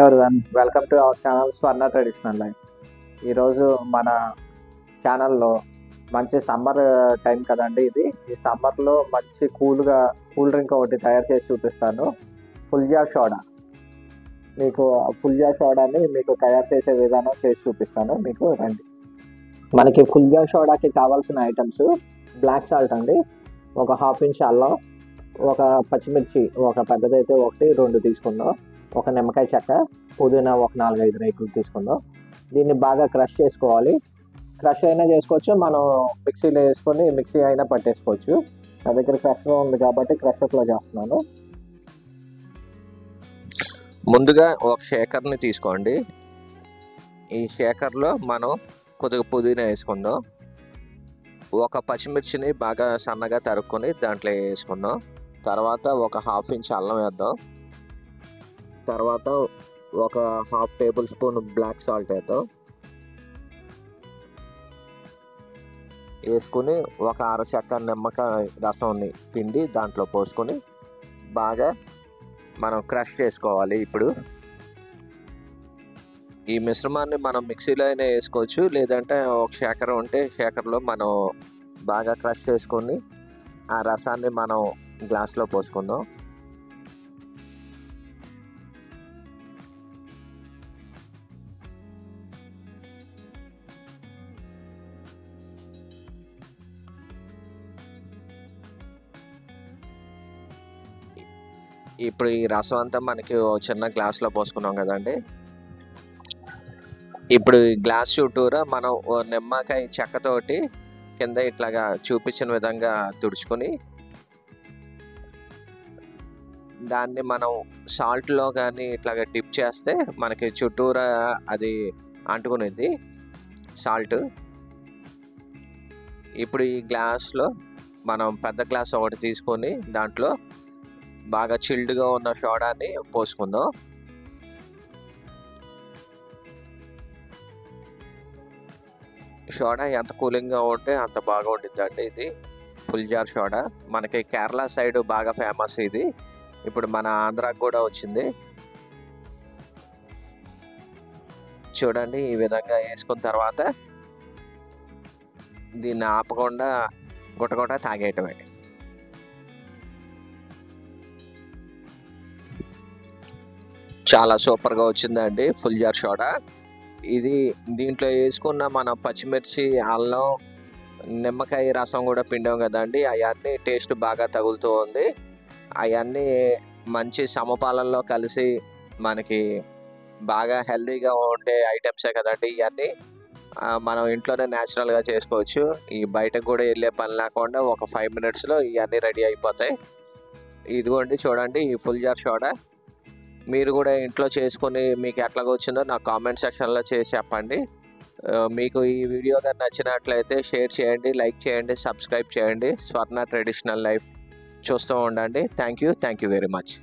Everyone welcome to our channel Swarna traditional life. ఈరోజు మన ఛానల్లో మంచి సమ్మర్ టైం కదండి ఇది. ఈ సమ్మర్లో మంచి కూల్ డ్రింక్ ఒకటి తయారు చేసి చూపిస్తాను. ఫుల్జా సోడా. మీకు ఫుల్జా సోడాని మీకు తయారు చేసే విధానం చేసి చూపిస్తాను. మీకు రండి. మనకి ఫుల్జా సోడాకి కావాల్సిన ఐటమ్స్ బ్లాక్ సాల్ట్ అండి, ఒక హాఫ్ ఇంచ్ అల్లం, ఒక పచ్చిమిర్చి, ఒక పెద్దదైతే 1-2 తీసుకుందాం, ఒక నిమ్మకాయ చెక్క, పుదీనా ఒక 4-5 రేకులు తీసుకుందాం. దీన్ని బాగా క్రష్ చేసుకోవాలి. క్రష్ అయినా చేసుకోవచ్చు, మనం మిక్సీలో వేసుకొని మిక్సీ అయినా పట్టేసుకోవచ్చు. నా దగ్గర క్రషర్ ఉంది కాబట్టి క్రషర్లో చేస్తున్నాను. ముందుగా ఒక షేకర్ని తీసుకోండి. ఈ షేకర్లో మనం కొద్దిగా పుదీనా వేసుకుందాం. ఒక పచ్చిమిర్చిని బాగా సన్నగా తరుక్కొని దాంట్లో వేసుకుందాం. తర్వాత ఒక హాఫ్ ఇంచ్ అల్లం వేద్దాం. తర్వాత ఒక half tablespoon black salt వేద్దాం. వేసుకుని ఒక అరచెక్క నిమ్మకాయ రసాన్ని పిండి దాంట్లో పోసుకొని బాగా మనం క్రష్ చేసుకోవాలి. ఇప్పుడు ఈ మిశ్రమాన్ని మనం మిక్సీలో అయినా వేసుకోవచ్చు, లేదంటే ఒక షేకర్ ఉంటే షేకర్లో మనం బాగా క్రష్ చేసుకొని ఆ రసాన్ని మనం గ్లాస్లో పోసుకుందాం. ఇప్పుడు ఈ రసం అంతా మనకి చిన్న గ్లాస్లో పోసుకున్నాం కదండి. ఇప్పుడు ఈ గ్లాస్ చుట్టూరా మనం నిమ్మకాయ చెక్కతోటి కింద ఇట్లాగా చూపించిన విధంగా తుడుచుకొని దాన్ని మనం సాల్ట్లో కానీ ఇట్లాగా డిప్ చేస్తే మనకి చుట్టూరా అది అంటుకునేది సాల్ట్. ఇప్పుడు ఈ గ్లాస్లో మనం పెద్ద గ్లాస్ ఒకటి తీసుకొని దాంట్లో బాగా చిల్డ్గా ఉన్న సోడాని పోసుకుందాం. సోడా ఎంత కూలింగ్గా ఉంటే అంత బాగా ఉండిద్దండి. ఇది ఫుల్జార్ సోడా మనకి కేరళ సైడ్ బాగా ఫేమస్. ఇది ఇప్పుడు మన ఆంధ్రాకి కూడా వచ్చింది. చూడండి, ఈ విధంగా వేసుకున్న తర్వాత దీన్ని ఆపకుండా గుటగుట తాగేయటమే. చాలా సూపర్గా వచ్చిందండి ఫుల్జార్ సోడా. ఇది దీంట్లో వేసుకున్న మన పచ్చిమిర్చి, అల్లం, నిమ్మకాయ రసం కూడా పిండాం కదండి, అవన్నీ టేస్ట్ బాగా తగులుతూ ఉంది. అవన్నీ మంచి సమపాలనలో కలిసి మనకి బాగా హెల్తీగా ఉండే ఐటమ్సే కదండి. ఇవన్నీ మనం ఇంట్లోనే న్యాచురల్గా చేసుకోవచ్చు. ఈ బయటకు కూడా వెళ్ళే పని లేకుండా ఒక 5 మినిట్స్లో ఇవన్నీ రెడీ అయిపోతాయి. ఇదిగోండి చూడండి ఈ ఫుల్జార్ సోడా. మీరు కూడా ఇంట్లో చేసుకొని మీకు ఎట్లాగ వచ్చిందో నాకు కామెంట్ సెక్షన్లో చేసి చెప్పండి. మీకు ఈ వీడియో కానీ నచ్చినట్లయితే షేర్ చేయండి, లైక్ చేయండి, సబ్స్క్రైబ్ చేయండి. స్వర్ణ ట్రెడిషనల్ లైఫ్ చూస్తూ ఉండండి. Thank you very much.